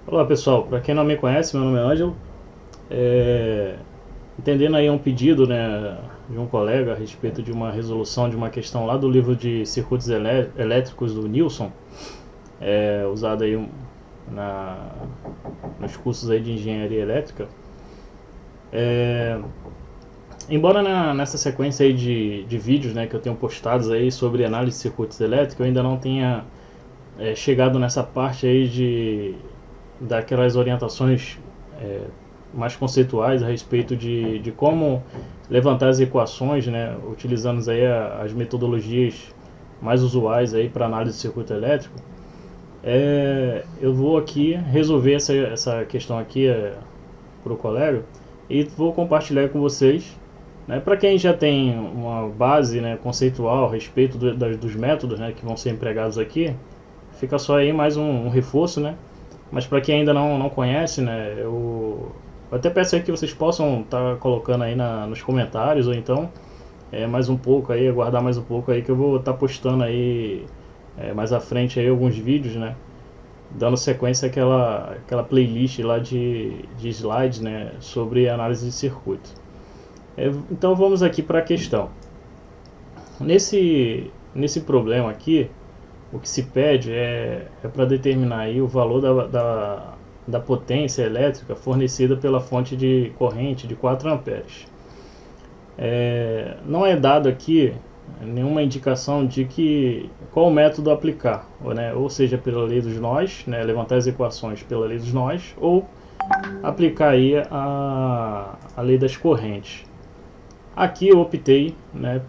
Olá pessoal, para quem não me conhece, meu nome é Ângelo. É, Entendendo aí um pedido, né, de um colega a respeito de uma resolução de uma questão lá do livro de circuitos elétricos do Nilson, usado aí na, nos cursos aí de engenharia elétrica. É, Embora nessa sequência aí de vídeos, né, que eu tenho postados aí sobre análise de circuitos elétricos, eu ainda não tenha chegado nessa parte aí de daquelas orientações é, mais conceituais a respeito de como levantar as equações, né, utilizando aí as metodologias mais usuais aí para análise de circuito elétrico. Eu vou aqui resolver essa questão aqui para o colega e vou compartilhar com vocês. Né, para quem já tem uma base, né, conceitual a respeito dos métodos, né, que vão ser empregados aqui, fica só aí mais um reforço, né? Mas para quem ainda não conhece, né, eu até peço aí que vocês possam estar colocando aí nos comentários, ou então mais um pouco aí, aguardar mais um pouco aí que eu vou estar postando aí mais à frente aí alguns vídeos, né, dando sequência àquela playlist lá de slides, né, sobre análise de circuito. Então vamos aqui para a questão. Nesse problema aqui, o que se pede é para determinar aí o valor da potência elétrica fornecida pela fonte de corrente de 4 amperes. Não é dado aqui nenhuma indicação de qual método aplicar, ou seja, pela lei dos nós, né, levantar as equações pela lei dos nós, ou aplicar aí a lei das correntes. Aqui eu optei, né,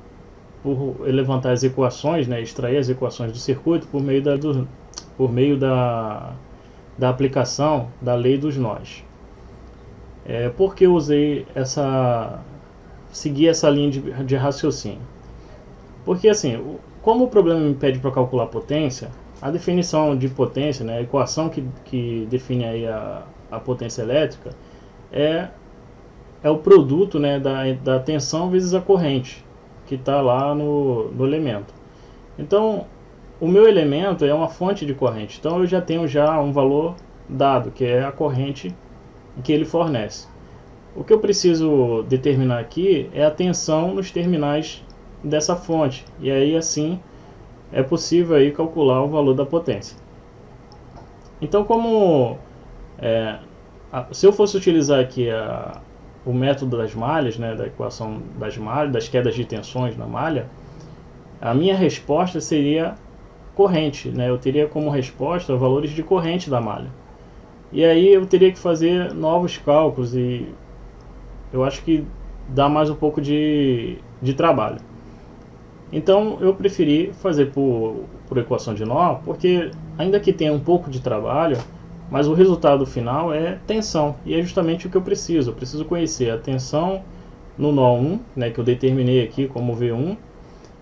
por levantar as equações, né, extrair as equações do circuito por meio da aplicação da lei dos nós. Por que eu usei segui essa linha de raciocínio? Porque assim, como o problema me pede para calcular a potência, a definição de potência, né, a equação que define aí a potência elétrica é o produto, né, da tensão vezes a corrente que está lá no elemento. Então, o meu elemento é uma fonte de corrente. Então, eu já tenho um valor dado, que é a corrente que ele fornece. O que eu preciso determinar aqui é a tensão nos terminais dessa fonte. E aí, assim, é possível aí calcular o valor da potência. Então, se eu fosse utilizar aqui o método das malhas, né, da equação das malhas, das quedas de tensões na malha, a minha resposta seria corrente, né? Eu teria como resposta valores de corrente da malha. E aí eu teria que fazer novos cálculos e eu acho que dá mais um pouco de trabalho. Então eu preferi fazer por equação de nó, porque ainda que tenha um pouco de trabalho, mas o resultado final é tensão, e é justamente o que eu preciso. Eu preciso conhecer a tensão no nó 1, né, que eu determinei aqui como V1,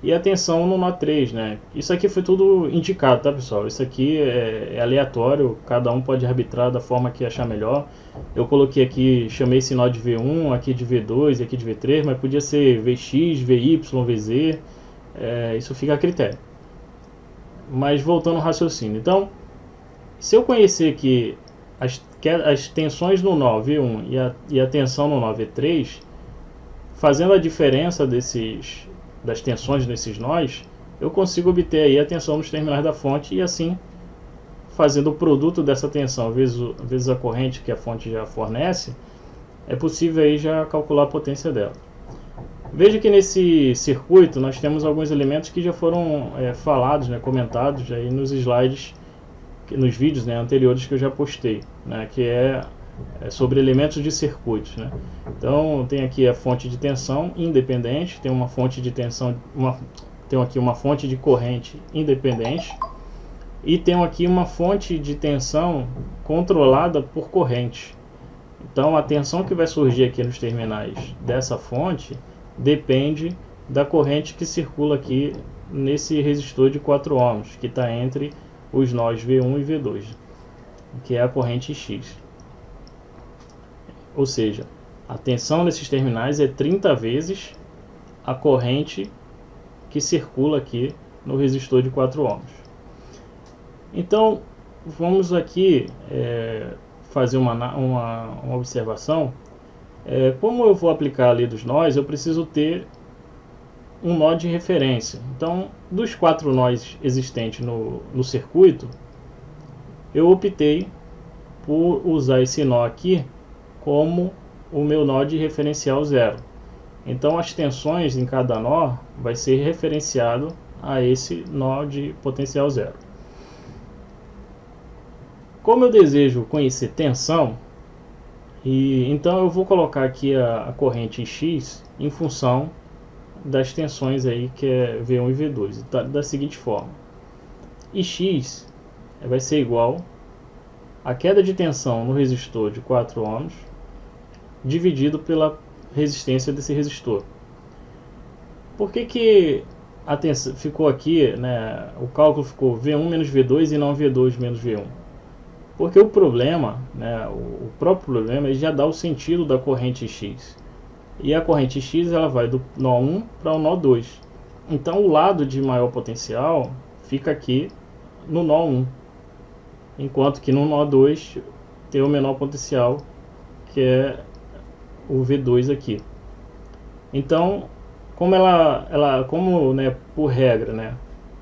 e a tensão no nó 3. Né. Isso aqui foi tudo indicado, tá pessoal? Isso aqui é aleatório, cada um pode arbitrar da forma que achar melhor. Eu coloquei aqui, chamei esse nó de V1, aqui de V2 e aqui de V3, mas podia ser VX, VY, VZ, isso fica a critério. Mas voltando ao raciocínio, então, se eu conhecer que as tensões no nó V1 e a tensão no nó V3, fazendo a diferença das tensões nesses nós, eu consigo obter aí a tensão nos terminais da fonte e assim, fazendo o produto dessa tensão vezes a corrente que a fonte já fornece, é possível aí já calcular a potência dela. Veja que nesse circuito nós temos alguns elementos que já foram falados, né, comentados aí nos slides, nos vídeos, né, anteriores que eu já postei, né, que é sobre elementos de circuitos, né. Então tem aqui a fonte de tensão independente, tem uma fonte de tensão, tem aqui uma fonte de corrente independente e tem aqui uma fonte de tensão controlada por corrente. Então a tensão que vai surgir aqui nos terminais dessa fonte depende da corrente que circula aqui nesse resistor de 4 ohms, que está entre os nós V1 e V2, que é a corrente X. Ou seja, a tensão nesses terminais é 30 vezes a corrente que circula aqui no resistor de 4 ohms. Então, vamos aqui fazer uma observação. Como eu vou aplicar a lei dos nós, eu preciso ter um nó de referência. Então, dos 4 nós existentes no circuito, eu optei por usar esse nó aqui como o meu nó de referencial 0. Então, as tensões em cada nó vai ser referenciado a esse nó de potencial 0. Como eu desejo conhecer tensão, então eu vou colocar aqui a corrente X em função das tensões aí, que é V1 e V2, da seguinte forma: Ix vai ser igual a queda de tensão no resistor de 4 ohms dividido pela resistência desse resistor. Por que a tensão ficou aqui, né, o cálculo ficou V1 menos V2 e não V2 menos V1? Porque o problema, né, o próprio problema, ele já dá o sentido da corrente X. E a corrente X ela vai do nó 1 para o nó 2. Então o lado de maior potencial fica aqui no nó 1. Enquanto que no nó 2 tem o menor potencial, que é o V2 aqui. Então, como né, por regra, né,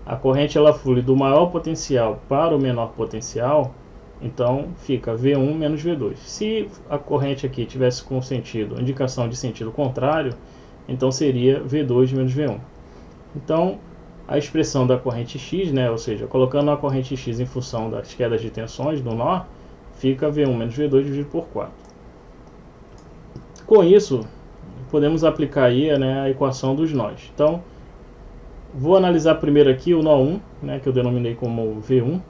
a corrente ela flui do maior potencial para o menor potencial, então fica V1 menos V2. Se a corrente aqui tivesse com sentido, indicação de sentido contrário, então seria V2 menos V1. Então a expressão da corrente X, né, ou seja, colocando a corrente X em função das quedas de tensões do nó, fica V1 menos V2 dividido por 4. Com isso, podemos aplicar aí, né, a equação dos nós. Então, vou analisar primeiro aqui o nó 1, né, que eu denominei como V1.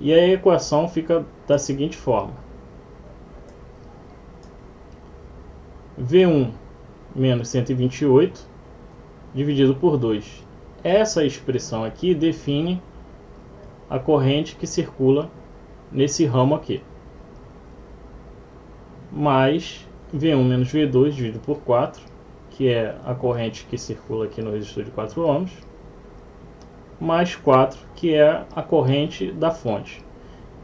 E a equação fica da seguinte forma: V1 menos 128 dividido por 2. Essa expressão aqui define a corrente que circula nesse ramo aqui. Mais V1 menos V2 dividido por 4, que é a corrente que circula aqui no resistor de 4 ohms. Mais 4, que é a corrente da fonte.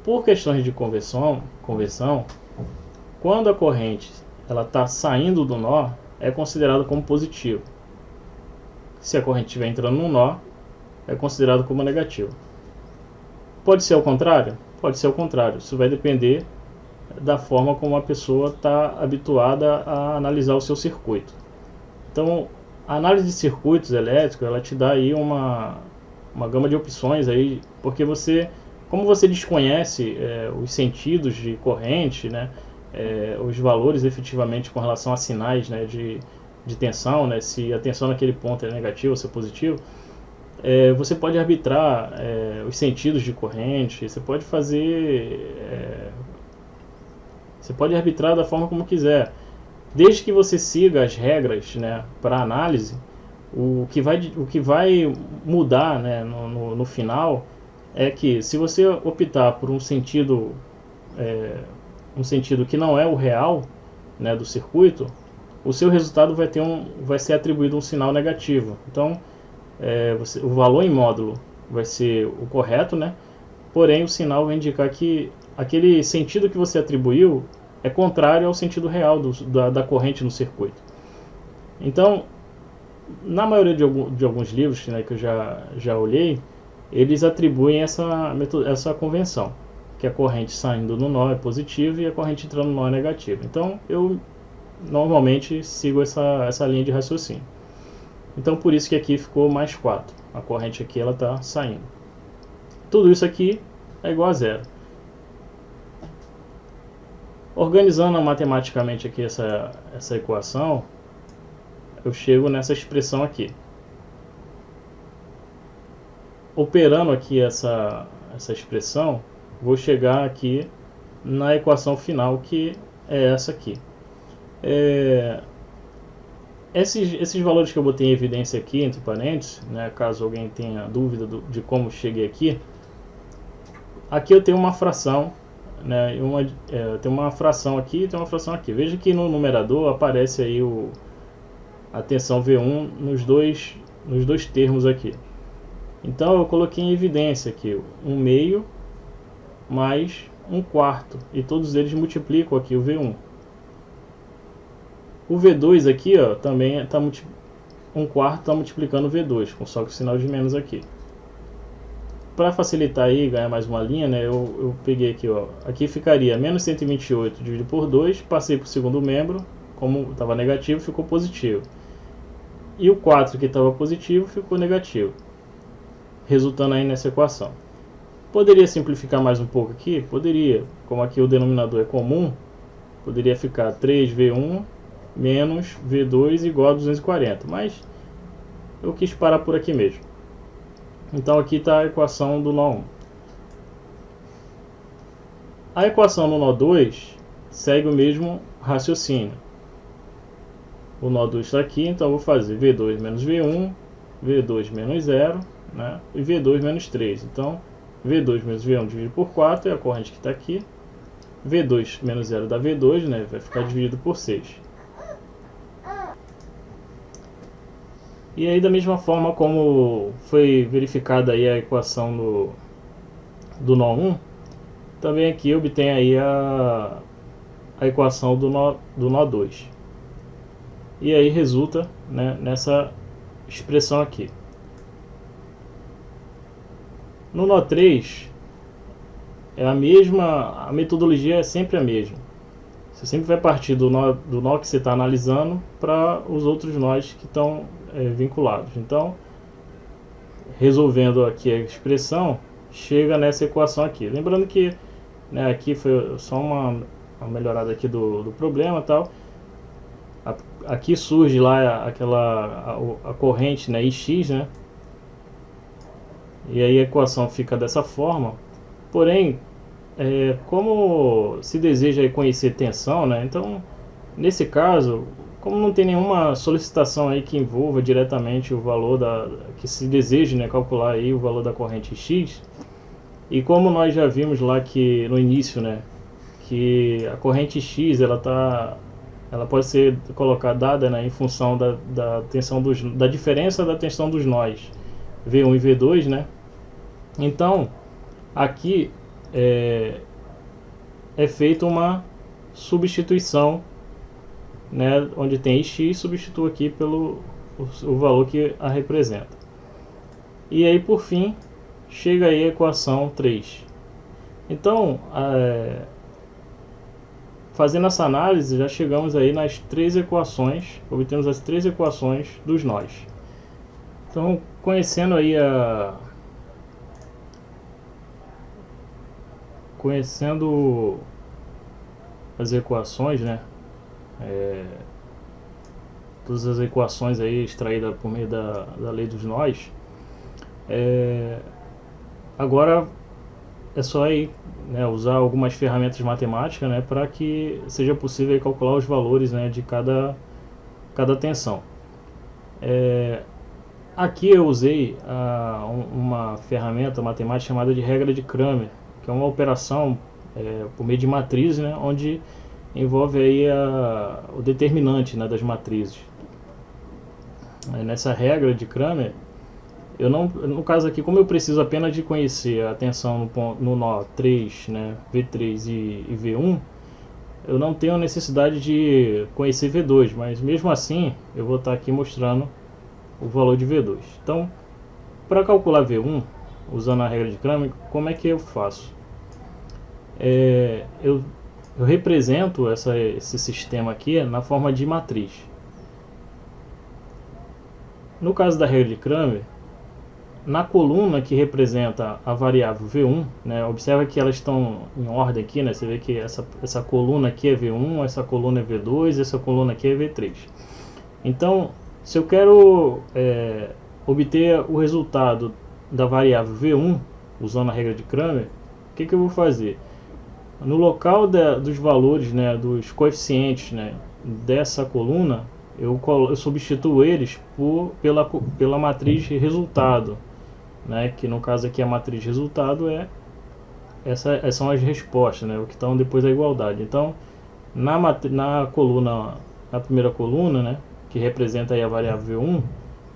Por questões de conversão, quando a corrente está saindo do nó, é considerado como positivo. Se a corrente estiver entrando no nó, é considerado como negativo. Pode ser ao contrário? Pode ser ao contrário. Isso vai depender da forma como a pessoa está habituada a analisar o seu circuito. Então, a análise de circuitos elétricos, ela te dá aí uma gama de opções aí, porque como você desconhece os sentidos de corrente, né, os valores efetivamente com relação a sinais, né, de tensão, né, se a tensão naquele ponto é negativa ou se é positivo, você pode arbitrar os sentidos de corrente, você pode arbitrar da forma como quiser, desde que você siga as regras, né, para análise. O que vai mudar, né, no final é que, se você optar por um sentido que não é o real, né, do circuito, o seu resultado vai ser atribuído um sinal negativo. Então, o valor em módulo vai ser o correto, né? Porém, o sinal vai indicar que aquele sentido que você atribuiu é contrário ao sentido real da corrente no circuito. Então, na maioria de alguns livros, né, que eu já olhei, eles atribuem essa convenção, que a corrente saindo no nó é positiva e a corrente entrando no nó é negativa. Então, eu normalmente sigo essa linha de raciocínio. Então, por isso que aqui ficou mais 4. A corrente aqui ela está saindo. Tudo isso aqui é igual a zero. Organizando matematicamente aqui essa equação, eu chego nessa expressão aqui. Operando aqui essa expressão, vou chegar aqui na equação final, que é essa aqui. Esses valores que eu botei em evidência aqui, entre parênteses, né, caso alguém tenha dúvida de como cheguei aqui, eu tenho uma fração, né, tem uma fração aqui e tem uma fração aqui. Veja que no numerador aparece aí a tensão V1 nos dois termos aqui. Então eu coloquei em evidência aqui 1/2 mais 1/4 e todos eles multiplicam aqui o V1. O V2 aqui, ó, também está 1/4 está multiplicando o V2, só com o sinal de menos aqui. Para facilitar aí, ganhar mais uma linha, né, eu peguei aqui, ó, aqui ficaria menos 128 dividido por 2, passei para o segundo membro, como estava negativo, ficou positivo. E o 4 que estava positivo ficou negativo, resultando aí nessa equação. Poderia simplificar mais um pouco aqui? Poderia. Como aqui o denominador é comum, poderia ficar 3V1 menos V2 igual a 240, mas eu quis parar por aqui mesmo. Então aqui está a equação do nó 1. A equação no nó 2 segue o mesmo raciocínio. O nó 2 está aqui, então eu vou fazer V2 menos V1, V2 menos 0, né, e V2 menos 3. Então V2 menos V1 dividido por 4 é a corrente que está aqui. V2 menos 0 dá V2, né, vai ficar dividido por 6. E aí, da mesma forma como foi verificada aí a equação do nó 1, também aqui obtém aí a equação do nó 2. E aí resulta, né, nessa expressão aqui. No nó 3, é a mesma, a metodologia é sempre a mesma. Você sempre vai partir do nó que você está analisando para os outros nós que estão vinculados. Então, resolvendo aqui a expressão, chega nessa equação aqui. Lembrando que, né, aqui foi só uma melhorada aqui do problema, tal. Aqui surge lá a corrente, né, Ix, né? E aí a equação fica dessa forma. Porém, como se deseja conhecer tensão, né? Então, nesse caso, como não tem nenhuma solicitação aí que envolva diretamente o valor que se deseja, né, calcular aí o valor da corrente X, e como nós já vimos lá que no início, né, que a corrente X ela pode ser colocada dada, né, em função da tensão da diferença da tensão dos nós V1 e V2, né? Então aqui é feita uma substituição, né, onde tem X, substitua aqui pelo o valor que a representa. E aí, por fim, chega aí a equação 3. Então, fazendo essa análise, já chegamos aí nas 3 equações, obtemos as 3 equações dos nós. Então, conhecendo aí as equações, né? Todas as equações aí extraídas por meio da lei dos nós. Agora é só aí, né, usar algumas ferramentas matemáticas, né, para que seja possível aí calcular os valores, né, de cada tensão. Aqui eu usei uma ferramenta matemática chamada de regra de Cramer, que é uma operação por meio de matrizes, né, onde envolve aí o determinante, né, das matrizes. Nessa regra de Cramer, no caso aqui, como eu preciso apenas de conhecer a tensão no nó 3, né, V3 e V1, eu não tenho necessidade de conhecer V2, mas mesmo assim eu vou estar aqui mostrando o valor de V2. Então, para calcular V1, usando a regra de Cramer, como é que eu faço? Eu represento esse sistema aqui na forma de matriz. No caso da regra de Cramer, na coluna que representa a variável V1, né, observa que elas estão em ordem aqui, né, você vê que essa coluna aqui é V1, essa coluna é V2, essa coluna aqui é V3. Então, se eu quero obter o resultado da variável V1, usando a regra de Cramer, o que eu vou fazer? No local dos valores, né, dos coeficientes, né, dessa coluna, eu substituo eles pela matriz resultado, né, que no caso aqui a matriz resultado essas são as respostas, né, o que estão depois da igualdade. Então, na primeira coluna, né, que representa aí a variável V1,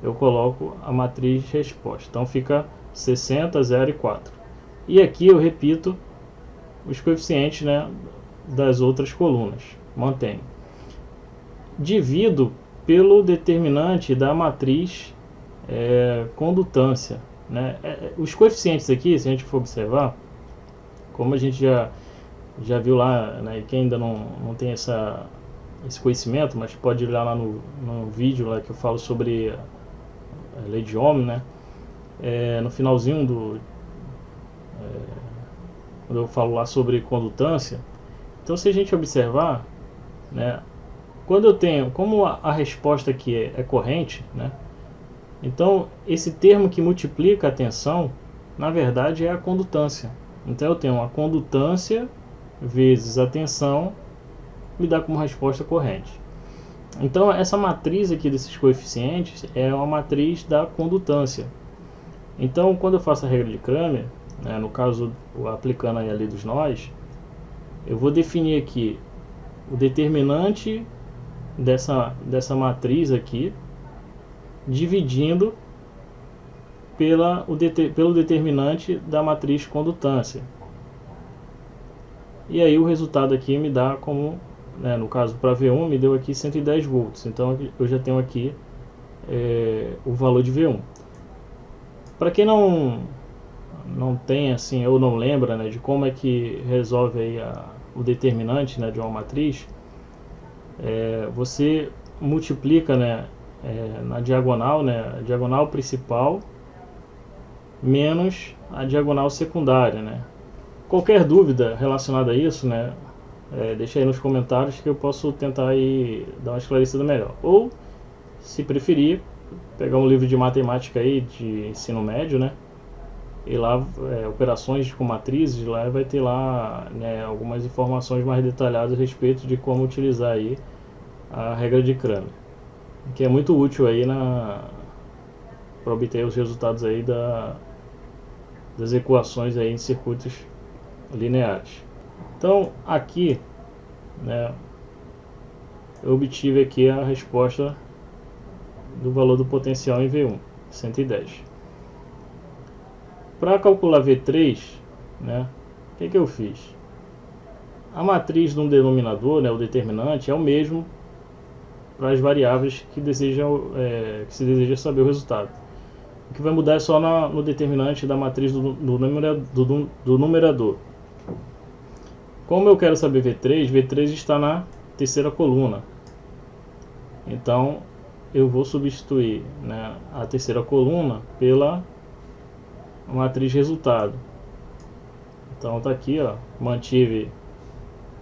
eu coloco a matriz resposta. Então fica 60, 0 e 4. E aqui eu repito os coeficientes, né, das outras colunas, mantenho. Divido pelo determinante da matriz condutância, né? Os coeficientes aqui, se a gente for observar, como a gente já viu lá, né, e quem ainda não tem esse conhecimento, mas pode ir lá no vídeo lá que eu falo sobre a lei de Ohm, né? No finalzinho quando eu falo lá sobre condutância. Então, se a gente observar, né, quando eu tenho, como a resposta aqui é corrente, né, então esse termo que multiplica a tensão, na verdade é a condutância. Então eu tenho a condutância vezes a tensão, me dá como resposta corrente. Então essa matriz aqui desses coeficientes é uma matriz da condutância. Então quando eu faço a regra de Kramer, né, no caso aplicando aí a lei dos nós, eu vou definir aqui o determinante dessa matriz aqui, dividindo pelo determinante da matriz condutância. E aí o resultado aqui me dá como, né, no caso para V1 me deu aqui 110 volts. Então eu já tenho aqui o valor de V1. Para quem não tem assim, ou não lembra, né, de como é que resolve aí o determinante, né, de uma matriz, você multiplica, né, na diagonal, né, a diagonal principal menos a diagonal secundária, né. Qualquer dúvida relacionada a isso, né, deixa aí nos comentários que eu posso tentar aí dar uma esclarecida melhor. Ou, se preferir, pegar um livro de matemática aí de ensino médio, né, e lá operações com matrizes, lá vai ter lá, né, algumas informações mais detalhadas a respeito de como utilizar aí a regra de Kramer, que é muito útil aí para obter os resultados aí das equações aí em circuitos lineares. Então aqui, né, eu obtive aqui a resposta do valor do potencial em V1, 110. Para calcular V3, né, o que eu fiz? A matriz de um denominador, né, o determinante, é o mesmo para as variáveis que se deseja saber o resultado. O que vai mudar é só no determinante da matriz do numerador. Como eu quero saber V3 está na terceira coluna. Então eu vou substituir, né, a terceira coluna pela matriz resultado. Então está aqui, ó, mantive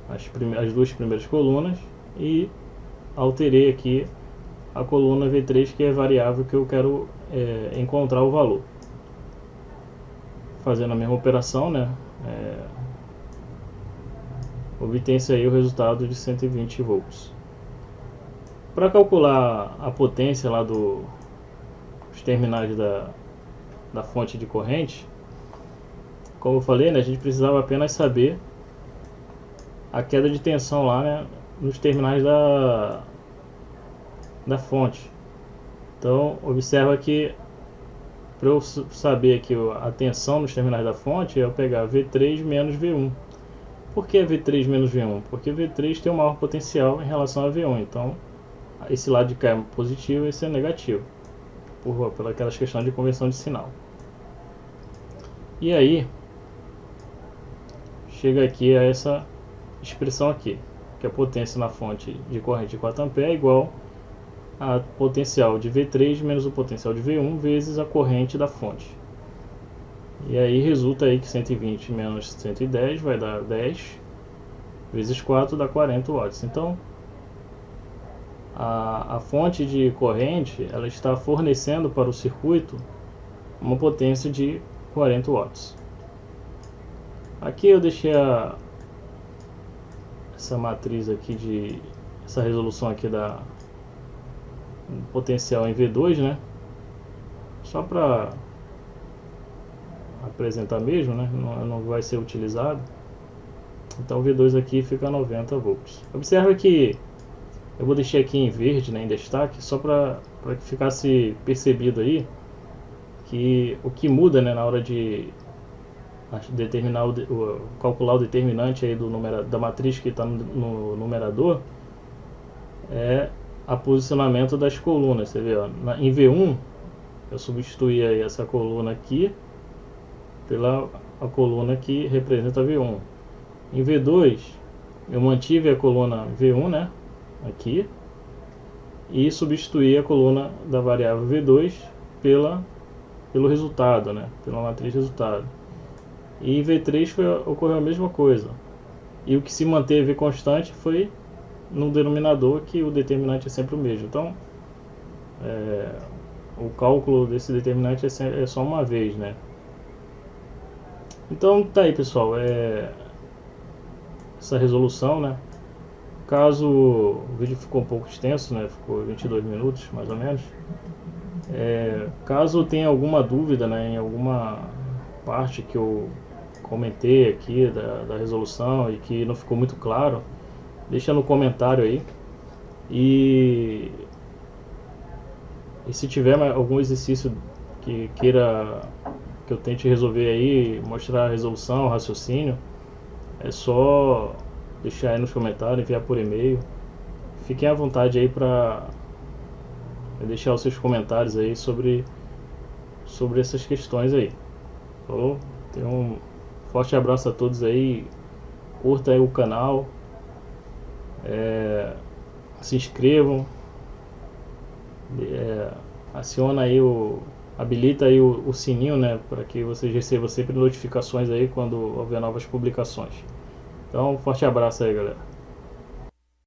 as duas primeiras colunas e alterei aqui a coluna V3, que é a variável que eu quero encontrar o valor. Fazendo a mesma operação, né, obtém-se aí o resultado de 120 volts. Para calcular a potência lá dos terminais da fonte de corrente, como eu falei, né, a gente precisava apenas saber a queda de tensão lá, né, nos terminais da fonte. Então observa que para eu saber aqui a tensão nos terminais da fonte, eu pegar V3 menos V1. Por que V3 menos V1? Porque V3 tem o maior potencial em relação a V1. Então esse lado de cá é positivo e esse é negativo, por aquelas questões de conversão de sinal. E aí chega aqui a essa expressão aqui, que a potência na fonte de corrente de 4 A é igual a potencial de V3 menos o potencial de V1 vezes a corrente da fonte. E aí resulta aí que 120 menos 110 vai dar 10 vezes 4 dá 40 watts. Então a fonte de corrente, ela está fornecendo para o circuito uma potência de 40 watts. Aqui eu deixei essa matriz aqui essa resolução aqui da potencial em V2, né? Só para apresentar mesmo, né? Não vai ser utilizado. Então o V2 aqui fica 90 volts. Observa que eu vou deixar aqui em verde, né, em destaque, só para que ficasse percebido aí que o que muda, né, na hora de calcular o determinante aí da matriz que está no numerador, é a posicionamento das colunas. Você vê, ó, em V1 eu substituí aí essa coluna aqui pela a coluna que representa V1. Em V2 eu mantive a coluna V1, né, aqui, e substituí a coluna da variável V2 pelo resultado, né, pela matriz resultado. E em V3 ocorreu a mesma coisa. E o que se manteve constante foi no denominador, que o determinante é sempre o mesmo. Então, o cálculo desse determinante é só uma vez, né? Então, tá aí, pessoal. Essa resolução, né? Caso o vídeo ficou um pouco extenso, né? Ficou 22 minutos, mais ou menos. Caso tenha alguma dúvida, né, em alguma parte que eu comentei aqui da resolução e que não ficou muito claro, deixa no comentário aí. E se tiver algum exercício que queira que eu tente resolver aí, mostrar a resolução, o raciocínio, é só deixar aí nos comentários, enviar por e-mail. Fiquem à vontade aí para deixar os seus comentários aí sobre essas questões aí. Falou? Então, um forte abraço a todos aí. Curta aí o canal, se inscrevam, aciona aí habilita aí o sininho, né, para que vocês recebam sempre notificações aí quando houver novas publicações. Então, um forte abraço aí, galera.